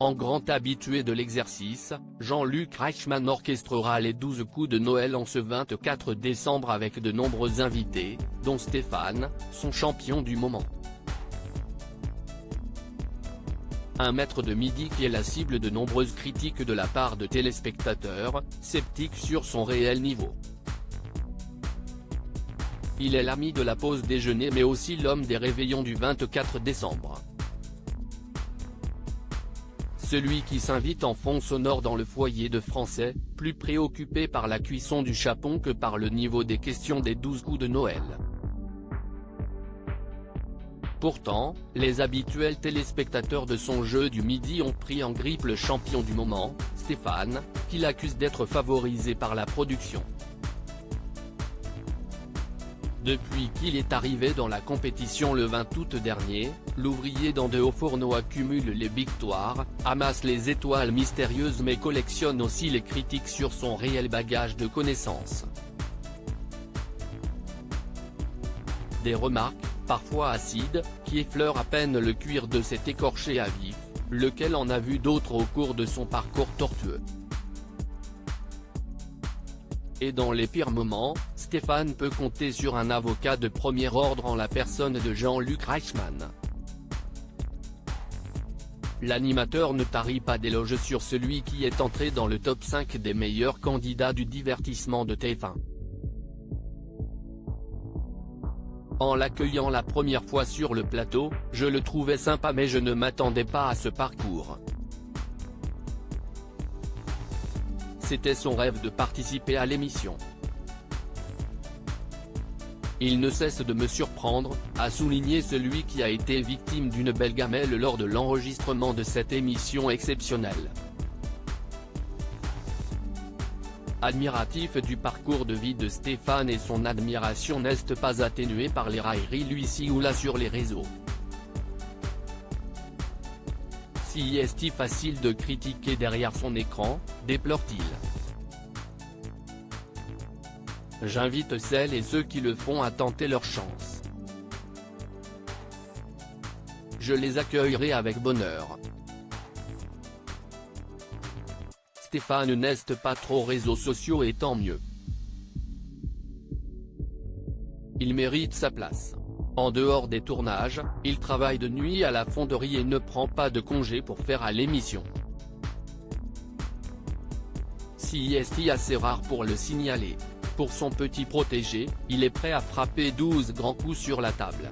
En grand habitué de l'exercice, Jean-Luc Reichmann orchestrera les 12 coups de Noël en ce 24 décembre avec de nombreux invités, dont Stéphane, son champion du moment. Un maître de midi qui est la cible de nombreuses critiques de la part de téléspectateurs, sceptiques sur son réel niveau. Il est l'ami de la pause déjeuner mais aussi l'homme des réveillons du 24 décembre. Celui qui s'invite en fond sonore dans le foyer de Français, plus préoccupé par la cuisson du chapon que par le niveau des questions des 12 coups de Noël. Pourtant, les habituels téléspectateurs de son jeu du midi ont pris en grippe le champion du moment, Stéphane, qui l'accuse d'être favorisé par la production. Depuis qu'il est arrivé dans la compétition le 20 août dernier, l'ouvrier dans de hauts fourneaux accumule les victoires, amasse les étoiles mystérieuses mais collectionne aussi les critiques sur son réel bagage de connaissances. Des remarques, parfois acides, qui effleurent à peine le cuir de cet écorché à vif, lequel en a vu d'autres au cours de son parcours tortueux. Et dans les pires moments, Stéphane peut compter sur un avocat de premier ordre en la personne de Jean-Luc Reichmann. L'animateur ne tarit pas d'éloges sur celui qui est entré dans le top 5 des meilleurs candidats du divertissement de TF1. En l'accueillant la première fois sur le plateau, je le trouvais sympa mais je ne m'attendais pas à ce parcours. C'était son rêve de participer à l'émission. Il ne cesse de me surprendre, a souligné celui qui a été victime d'une belle gamelle lors de l'enregistrement de cette émission exceptionnelle. Admiratif du parcours de vie de Stéphane et son admiration n'est pas atténuée par les railleries lui-ci ou là sur les réseaux. Si est-il facile de critiquer derrière son écran, déplore-t-il. J'invite celles et ceux qui le font à tenter leur chance. Je les accueillerai avec bonheur. Stéphane n'est pas trop réseaux sociaux et tant mieux. Il mérite sa place. En dehors des tournages, il travaille de nuit à la fonderie et ne prend pas de congé pour faire à l'émission. Si est assez rare pour le signaler. Pour son petit protégé, il est prêt à frapper 12 grands coups sur la table.